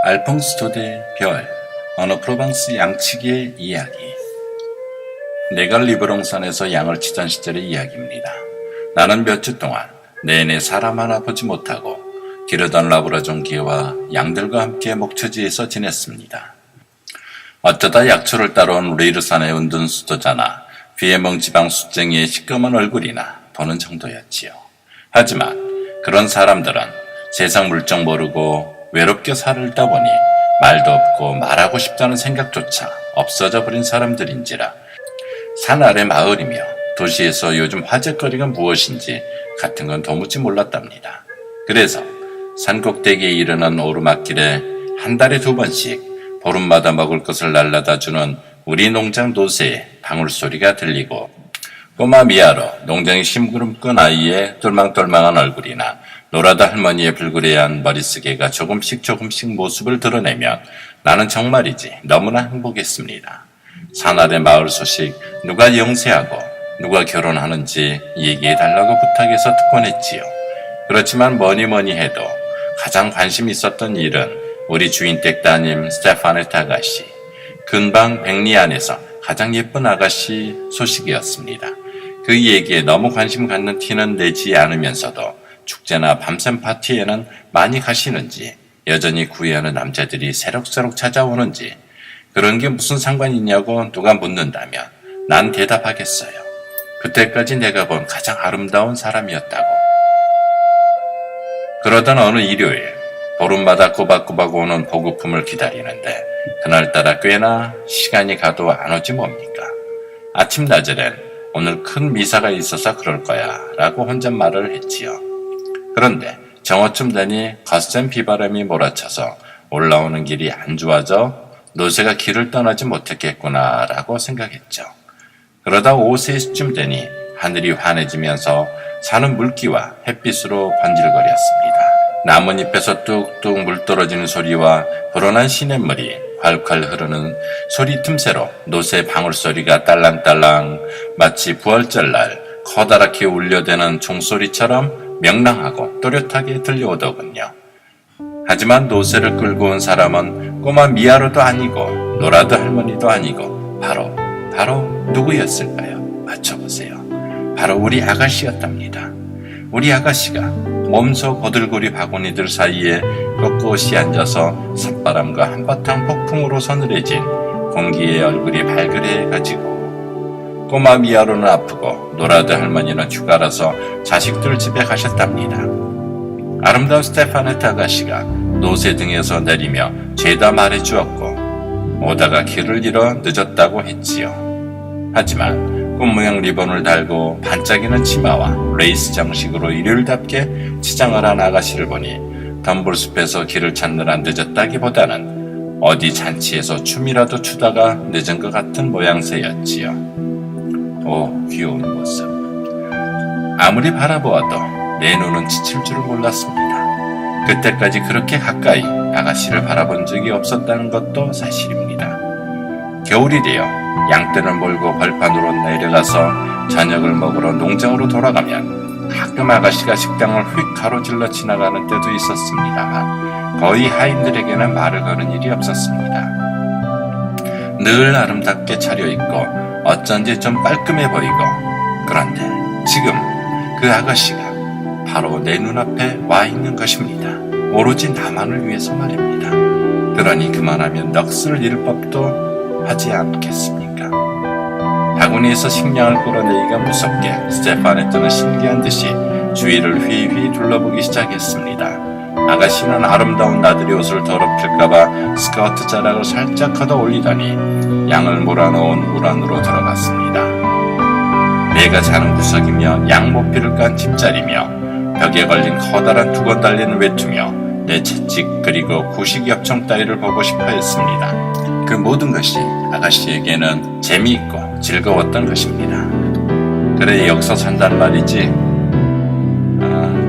알퐁스 대 별, 어느 프로방스 양치기의 이야기. 내가 리브롱산에서 양을 치던 시절의 이야기입니다. 나는 몇 주 동안 내내 사람 하나 보지 못하고 기르던 라브라존 개와 양들과 함께 목초지에서 지냈습니다. 어쩌다 약초를 따러 온 리르산의 은둔 수도자나 비에몽 지방 숫쟁이의 시꺼먼 얼굴이나 보는 정도였지요. 하지만 그런 사람들은 세상 물정 모르고 외롭게 살다 보니 말도 없고 말하고 싶다는 생각조차 없어져 버린 사람들인지라 산 아래 마을이며 도시에서 요즘 화제거리가 무엇인지 같은 건 도무지 몰랐답니다. 그래서 산 꼭대기에 이르는 오르막길에 한 달에 2번씩 보름마다 먹을 것을 날라다 주는 우리 농장 노새의 방울소리가 들리고 꼬마 미아로 농장의 심부름꾼 아이의 똘망똘망한 얼굴이나 노라다 할머니의 불그레한 머리쓰개가 조금씩 모습을 드러내면 나는 정말이지 너무나 행복했습니다. 산아래 마을 소식, 누가 영세하고 누가 결혼하는지 얘기해달라고 부탁해서 듣곤 했지요. 그렇지만 뭐니 해도 가장 관심 있었던 일은 우리 주인댁 따님 스테파네트 아가씨, 근방 백리 안에서 가장 예쁜 아가씨 소식이었습니다. 그 얘기에 너무 관심 갖는 티는 내지 않으면서도 축제나 밤샘 파티에는 많이 가시는지, 여전히 구애하는 남자들이 새록새록 찾아오는지, 그런 게 무슨 상관이 있냐고 누가 묻는다면 난 대답하겠어요. 그때까지 내가 본 가장 아름다운 사람이었다고. 그러던 어느 일요일, 보름마다 꼬박꼬박 오는 보급품을 기다리는데 그날따라 꽤나 시간이 가도 안 오지 뭡니까? 아침나절엔 오늘 큰 미사가 있어서 그럴 거야 라고 혼잣말을 했지요. 그런데 정오쯤 되니 거센 비바람이 몰아쳐서 올라오는 길이 안 좋아져 노새가 길을 떠나지 못했겠구나 라고 생각했죠. 그러다 오후 3시쯤 되니 하늘이 환해지면서 산은 물기와 햇빛으로 번질거렸습니다. 나뭇잎에서 뚝뚝 물 떨어지는 소리와 불어난 시냇물이 콸콸 흐르는 소리 틈새로 노새 방울소리가 딸랑딸랑 마치 부활절날 커다랗게 울려대는 종소리처럼 명랑하고 또렷하게 들려오더군요. 하지만 노새를 끌고 온 사람은 꼬마 미아로도 아니고 노라드 할머니도 아니고 바로 누구였을까요? 맞춰보세요. 바로 우리 아가씨였답니다. 우리 아가씨가 몸소 보들고리 바구니들 사이에 꼿꼿이 앉아서 산바람과 한바탕 폭풍으로 서늘해진 공기의 얼굴이 발그레해가지고 꼬마 미아로는 아프고 노라드 할머니는 휴가라서 자식들 집에 가셨답니다. 아름다운 스테파네트 아가씨가 노새 등에서 내리며 죄다 말해주었고 오다가 길을 잃어 늦었다고 했지요. 하지만 꽃모양 리본을 달고 반짝이는 치마와 레이스 장식으로 일요일답게 치장을 한 아가씨를 보니 덤불숲에서 길을 찾느라 늦었다기보다는 어디 잔치에서 춤이라도 추다가 늦은 것 같은 모양새였지요. 오, 귀여운 모습. 아무리 바라보아도 내 눈은 지칠 줄을 몰랐습니다. 그때까지 그렇게 가까이 아가씨를 바라본 적이 없었다는 것도 사실입니다. 겨울이 되어 양떼를 몰고 벌판으로 내려가서 저녁을 먹으러 농장으로 돌아가면 가끔 아가씨가 식당을 휙 가로질러 지나가는 때도 있었습니다만 거의 하인들에게는 말을 거는 일이 없었습니다. 늘 아름답게 차려입고 어쩐지 좀 깔끔해 보이고 그런데 지금 그 아가씨가 바로 내 눈앞에 와 있는 것입니다. 오로지 나만을 위해서 말입니다. 그러니 그만하면 넋을 잃을 법도 하지 않겠습니까? 바구니에서 식량을 끌어내기가 무섭게 스테파네트는 신기한 듯이 주위를 휘휘 둘러보기 시작했습니다. 아가씨는 아름다운 나들이 옷을 더럽힐까봐 스커트 자락을 살짝 걷어 올리더니 양을 몰아넣은 물 안으로 들어갔습니다. 내가 자는 구석이며 양모피를 깐 침자리며 벽에 걸린 커다란 두건 달린 외투며 내 채찍 그리고 구식 엽총 따위를 보고 싶어 했습니다. 그 모든 것이 아가씨에게는 재미있고 즐거웠던 것입니다. 그래 여기서 산단 말이지.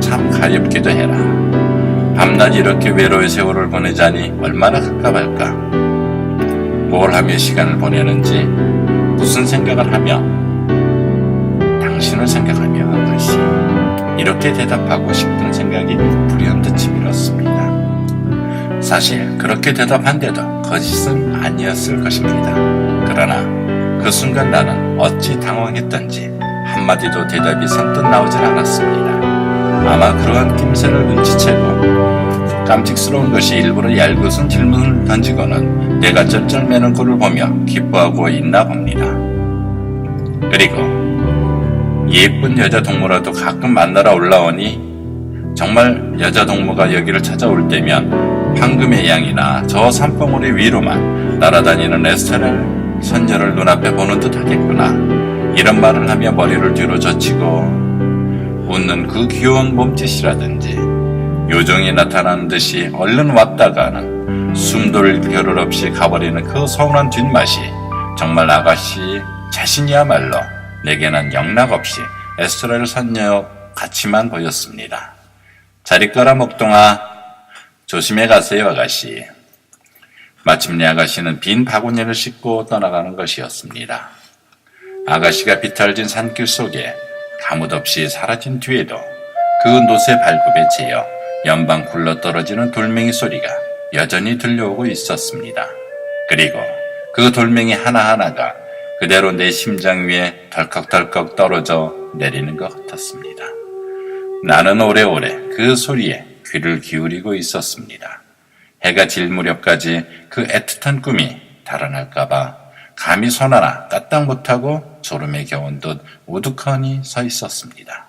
참 가엾기도 해라. 밤낮 이렇게 외로의 세월을 보내자니 얼마나 갑갑할까. 뭘 하며 시간을 보내는지 무슨 생각을 하며 당신을 생각하며 아가씨 이렇게 대답하고 싶은 생각이 불현듯이 밀었습니다. 사실 그렇게 대답한데도 거짓은 아니었을 것입니다. 그러나 그 순간 나는 어찌 당황했던지 한마디도 대답이 선뜻 나오질 않았습니다. 아마 그러한 낌새를 눈치채고 깜찍스러운 것이 일부러 얄궂은 질문을 던지고는 내가 쩔쩔매는 꼴을 보며 기뻐하고 있나 봅니다. 그리고 예쁜 여자 동무라도 가끔 만나러 올라오니 정말 여자 동무가 여기를 찾아올 때면 황금의 양이나 저 산봉우리 위로만 날아다니는 에스테렐 선녀를 눈앞에 보는 듯 하겠구나. 이런 말을 하며 머리를 뒤로 젖히고 웃는 그 귀여운 몸짓이라든지 요정이 나타나는 듯이 얼른 왔다가는 숨돌 겨를 없이 가버리는 그 서운한 뒷맛이 정말 아가씨 자신이야말로 내게는 영락없이 에스테렐 선녀 같이만 보였습니다. 자리 꺼라 목동아. 조심해 가세요 아가씨. 마침내 아가씨는 빈 바구니를 싣고 떠나가는 것이었습니다. 아가씨가 비탈진 산길 속에 가뭇없이 사라진 뒤에도 그 노새 발굽에 채여 연방 굴러떨어지는 돌멩이 소리가 여전히 들려오고 있었습니다. 그리고 그 돌멩이 하나하나가 그대로 내 심장 위에 덜컥덜컥 떨어져 내리는 것 같았습니다. 나는 오래오래 그 소리에 귀를 기울이고 있었습니다. 해가 질 무렵까지 그 애틋한 꿈이 달아날까봐 감히 손 하나 까딱 못하고 졸음에 겨운 듯 우두커니 서 있었습니다.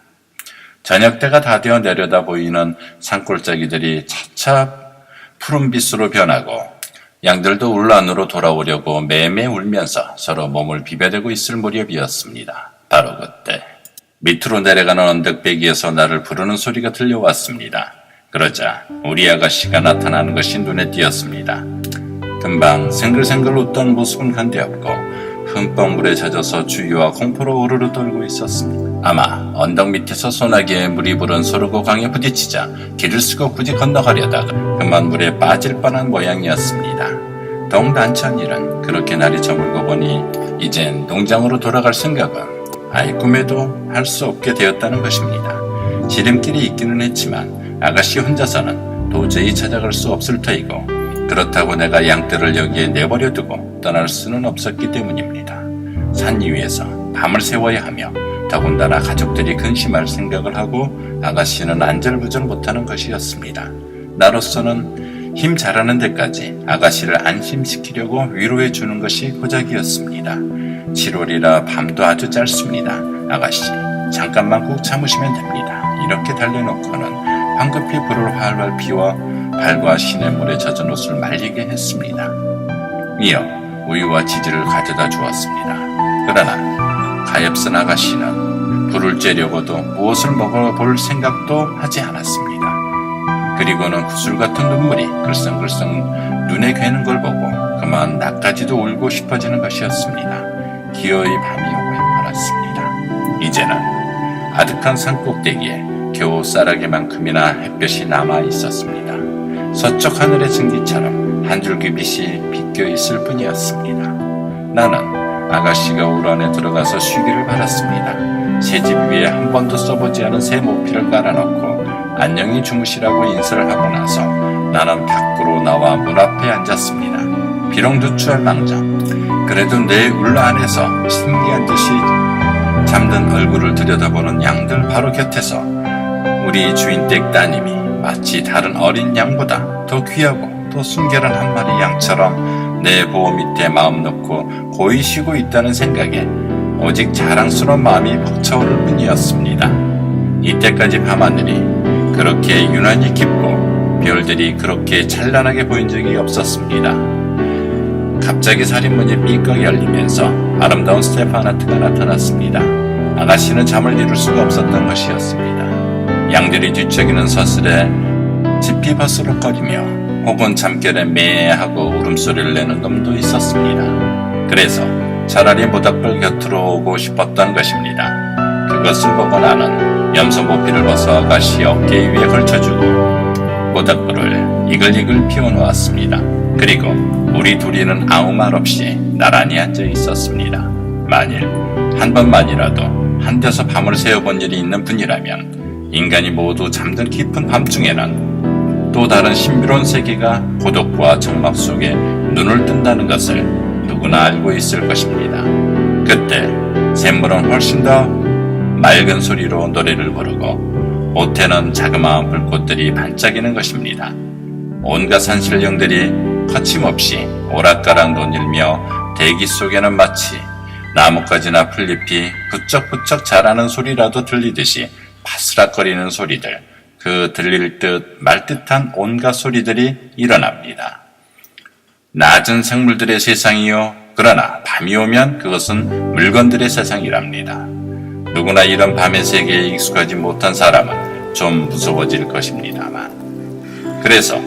저녁 때가 다 되어 내려다 보이는 산골짜기들이 차차 푸른빛으로 변하고 양들도 울 안으로 돌아오려고 매매 울면서 서로 몸을 비벼대고 있을 무렵이었습니다. 바로 그때 밑으로 내려가는 언덕배기에서 나를 부르는 소리가 들려왔습니다. 그러자 우리 아가씨가 나타나는 것이 눈에 띄었습니다. 금방 생글생글 웃던 모습은 한데없고 흠뻑 물에 젖어서 주위와 공포로 우르르 떨고 있었습니다. 아마 언덕 밑에서 소나기에 물이 부른 소르고 강에 부딪히자 길을 쓰고 굳이 건너가려다가 그만 물에 빠질 뻔한 모양이었습니다. 더욱 난처한 일은 그렇게 날이 저물고 보니 이젠 농장으로 돌아갈 생각은 아이 꿈에도 할 수 없게 되었다는 것입니다. 지름길이 있기는 했지만 아가씨 혼자서는 도저히 찾아갈 수 없을 터이고 그렇다고 내가 양떼를 여기에 내버려 두고 떠날 수는 없었기 때문입니다. 산 위에서 밤을 새워야 하며 더군다나 가족들이 근심할 생각을 하고 아가씨는 안절부절 못하는 것이었습니다. 나로서는 힘 잘하는 데까지 아가씨를 안심시키려고 위로해 주는 것이 고작이었습니다. 7월이라 밤도 아주 짧습니다. 아가씨 잠깐만 꾹 참으시면 됩니다. 이렇게 달래놓고는 황급히 불을 활활 피워 발과 시냇물에 젖은 옷을 말리게 했습니다. 이어 우유와 치즈를 가져다 주었습니다. 그러나 가엾은 아가씨는 불을 쬐려고도 무엇을 먹어볼 생각도 하지 않았습니다. 그리고는 구슬 같은 눈물이 글썽글썽 눈에 괴는 걸 보고 그만 나까지도 울고 싶어지는 것이었습니다. 기어이 밤이 오고 말았습니다. 이제는 아득한 산꼭대기에 겨우 쌀아기만큼이나 햇볕이 남아 있었습니다. 서쪽 하늘의 증기처럼 한 줄기 빛이 비껴 있을 뿐이었습니다. 나는 아가씨가 울 안에 들어가서 쉬기를 바랐습니다. 새 집 위에 한 번도 써보지 않은 새 모피를 깔아놓고 안녕히 주무시라고 인사를 하고 나서 나는 밖으로 나와 문 앞에 앉았습니다. 비록 누추할 망정 그래도 내 울 안에서 신기한 듯이 잠든 얼굴을 들여다보는 양들 바로 곁에서 우리 주인댁 따님이 마치 다른 어린 양보다 더 귀하고 더 순결한 한 마리 양처럼 내 보호 밑에 마음 놓고 고이 쉬고 있다는 생각에 오직 자랑스러운 마음이 벅차오를 뿐이었습니다. 이때까지 밤하늘이 그렇게 유난히 깊고 별들이 그렇게 찬란하게 보인 적이 없었습니다. 갑자기 살인문이 삐걱 열리면서 아름다운 스테파나트가 나타났습니다. 아가씨는 잠을 이룰 수가 없었던 것이었습니다. 양들이 뒤척이는 서슬에 집이 버스럭거리며 혹은 잠결에 매하고 울음소리를 내는 놈도 있었습니다. 그래서 차라리 모닥불 곁으로 오고 싶었던 것입니다. 그것을 보고 나는 염소 모피를 벗어 아가씨 어깨 위에 걸쳐주고 모닥불을 이글이글 피워놓았습니다. 그리고 우리 둘이는 아무 말 없이 나란히 앉아 있었습니다. 만일 한 번만이라도 한 데서 밤을 새워본 일이 있는 분이라면 인간이 모두 잠든 깊은 밤중에는 또 다른 신비로운 세계가 고독과 적막 속에 눈을 뜬다는 것을 누구나 알고 있을 것입니다. 그때 샘물은 훨씬 더 맑은 소리로 노래를 부르고 옷에는 자그마한 불꽃들이 반짝이는 것입니다. 온갖 산신령들이 거침없이 오락가락 논일며 대기 속에는 마치 나뭇가지나 풀잎이 부쩍부쩍 자라는 소리라도 들리듯이 바스락거리는 소리들, 그 들릴 듯 말 듯한 온갖 소리들이 일어납니다. 낮은 생물들의 세상이요. 그러나 밤이 오면 그것은 물건들의 세상이랍니다. 누구나 이런 밤의 세계에 익숙하지 못한 사람은 좀 무서워질 것입니다만. 그래서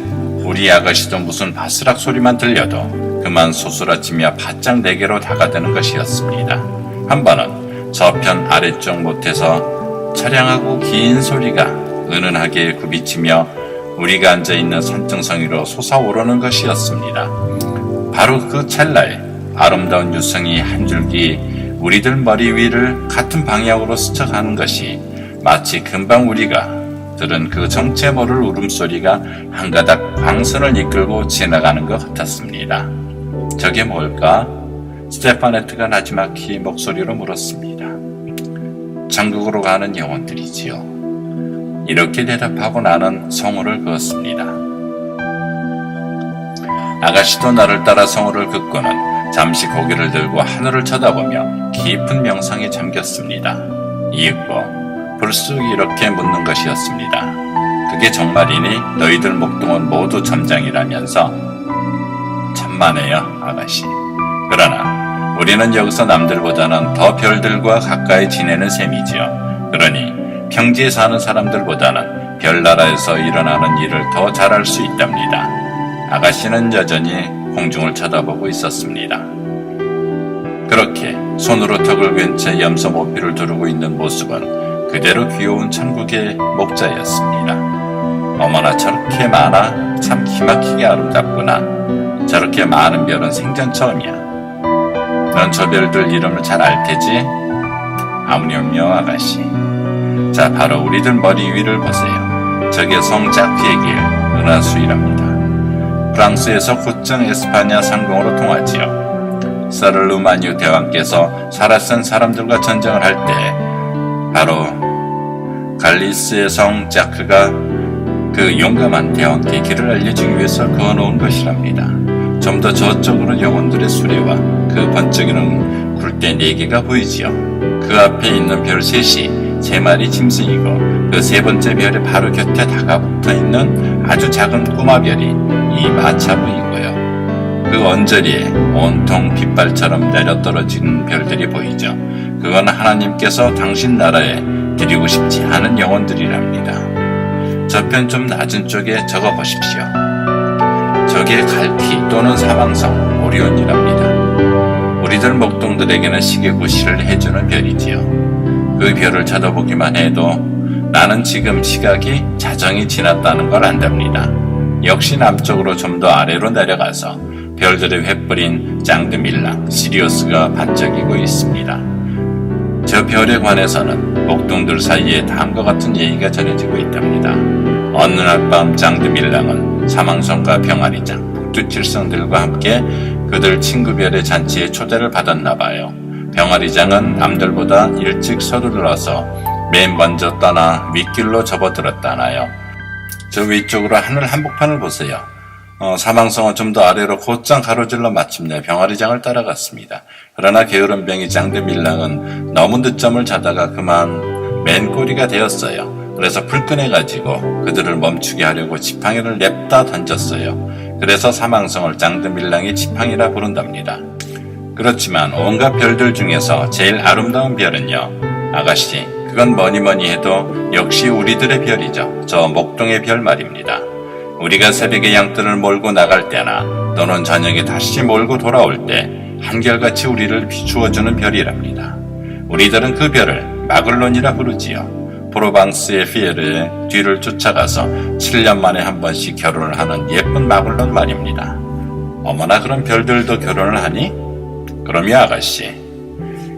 우리 아가씨도 무슨 바스락 소리만 들려도 그만 소스라치며 바짝 내게로 다가드는 것이었습니다. 한 번은 저편 아래쪽 못에서 처량하고 긴 소리가 은은하게 굽이치며 우리가 앉아있는 산등성이로 솟아오르는 것이었습니다. 바로 그 찰나에 아름다운 유성이 한 줄기 우리들 머리 위를 같은 방향으로 스쳐가는 것이 마치 금방 우리가 들은 그 정체 모를 울음소리가 한 가닥 광선을 이끌고 지나가는 것 같았습니다. 저게 뭘까? 스테파네트가 나지막히 목소리로 물었습니다. 천국으로 가는 영혼들이지요. 이렇게 대답하고 나는 성호를 그었습니다. 아가씨도 나를 따라 성호를 긋고는 잠시 고개를 들고 하늘을 쳐다보며 깊은 명상에 잠겼습니다. 이윽고 불쑥 이렇게 묻는 것이었습니다. 그게 정말이니 너희들 목동은 모두 점장이라면서? 천만에요, 아가씨. 그러나 우리는 여기서 남들보다는 더 별들과 가까이 지내는 셈이지요. 그러니 평지에 사는 사람들보다는 별나라에서 일어나는 일을 더 잘할 수 있답니다. 아가씨는 여전히 공중을 쳐다보고 있었습니다. 그렇게 손으로 턱을 괜 채 염소 모피를 두르고 있는 모습은 그대로 귀여운 천국의 목자였습니다. 어머나 저렇게 많아 참 기막히게 아름답구나. 저렇게 많은 별은 생전 처음이야. 넌 저 별들 이름을 잘 알테지? 아무렴요 아가씨. 자 바로 우리들 머리 위를 보세요. 저게 성 자크의 길 은하수이랍니다. 프랑스에서 곧장 에스파냐 상공으로 통하지요. 사르르마뉴 대왕께서 살아선 사람들과 전쟁을 할 때 바로 갈리스의 성 자크가 그 용감한 대왕께 길을 알려주기 위해서 그어놓은 것이랍니다. 좀 더 저쪽으로 영혼들의 수레와 그 번쩍이는 굴대 4개가 보이지요. 그 앞에 있는 별 셋이 3마리 짐승이고 그 세 번째 별의 바로 곁에 다가붙어 있는 아주 작은 꼬마별이 이 마차부이고요. 그 언저리에 온통 빗발처럼 내려떨어지는 별들이 보이죠. 그건 하나님께서 당신 나라에 드리고 싶지 않은 영혼들이랍니다. 저편 좀 낮은 쪽에 적어 보십시오. 저게 갈키 또는 사망성 오리온이랍니다. 우리들 목동들에게는 시계구시를 해주는 별이지요. 그 별을 쳐다보기만 해도 나는 지금 시각이 자정이 지났다는 걸 안답니다. 역시 남쪽으로 좀 더 아래로 내려가서 별들의 횃불인 짱드밀랑 시리우스가 반짝이고 있습니다. 저 별에 관해서는 목동들 사이에 다음과 같은 얘기가 전해지고 있답니다. 어느 날 밤 짱드밀랑은 사망성과 병아리장, 북두칠성들과 함께 그들 친구 별의 잔치에 초대를 받았나봐요. 병아리장은 남들보다 일찍 서둘러서 맨 먼저 떠나 윗길로 접어들었다나요. 저 위쪽으로 하늘 한복판을 보세요. 사망성은 좀 더 아래로 곧장 가로질러 마침내 병아리장을 따라갔습니다. 그러나 게으른 병이 짱드밀랑은 너무 늦잠을 자다가 그만 맨꼬리가 되었어요. 그래서 불끈해가지고 그들을 멈추게 하려고 지팡이를 냅다 던졌어요. 그래서 사망성을 짱드밀랑이 지팡이라 부른답니다. 그렇지만 온갖 별들 중에서 제일 아름다운 별은요, 아가씨, 그건 뭐니 해도 역시 우리들의 별이죠. 저 목동의 별 말입니다. 우리가 새벽에 양떼를 몰고 나갈 때나 또는 저녁에 다시 몰고 돌아올 때 한결같이 우리를 비추어주는 별이랍니다. 우리들은 그 별을 마글론이라 부르지요. 프로방스의 피에르의 뒤를 쫓아가서 7년 만에 한 번씩 결혼을 하는 예쁜 마글론 말입니다. 어머나 그런 별들도 결혼을 하니? 그럼요 아가씨.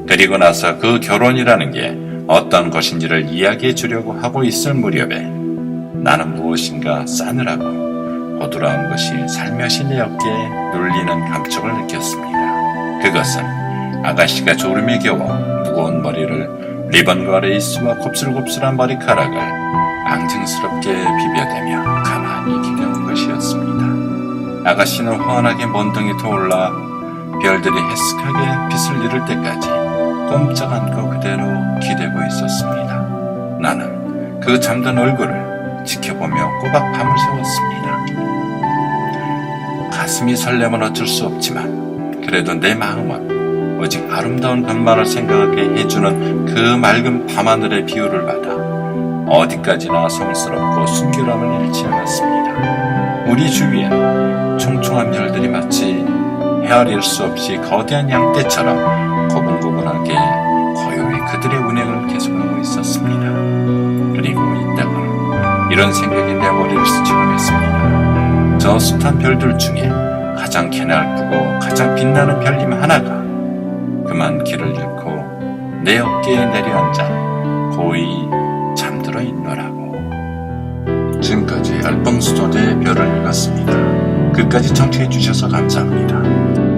그리고 나서 그 결혼이라는 게 어떤 것인지를 이야기해 주려고 하고 있을 무렵에 나는 무엇인가 싸늘하고 고드라운 것이 살며시 내 어깨에 눌리는 감촉을 느꼈습니다. 그것은 아가씨가 졸음에 겨워 무거운 머리를 리본과 레이스와 곱슬곱슬한 머리카락을 앙증스럽게 비벼대며 가만히 기대온 것이었습니다. 아가씨는 환하게 먼덩이 터올라 별들이 해쓱하게 빛을 잃을 때까지 꼼짝 않고 그대로 기대고 있었습니다. 나는 그 잠든 얼굴을 지켜보며 꼬박 밤을 새웠습니다. 가슴이 설레면 어쩔 수 없지만 그래도 내 마음은 오직 아름다운 것만을 생각하게 해주는 그 맑은 밤하늘의 비유를 받아 어디까지나 성스럽고 순결함을 잃지 않았습니다. 우리 주위엔 총총한 별들이 마치 헤아릴 수 없이 거대한 양떼처럼 고분고분하게 고요히 그들의 운행을 계속하고 있었습니다. 그리고 이따가 이런 생각이 내 머리를 스치곤 했습니다. 저 숱한 별들 중에 가장 캐날프고 가장 빛나는 별님 하나가 그만 길을 잃고 내 어깨에 내려앉아 고이 잠들어 있노라고. 지금까지 알방스토대의 별을 읽었습니다. 끝까지 청취해 주셔서 감사합니다.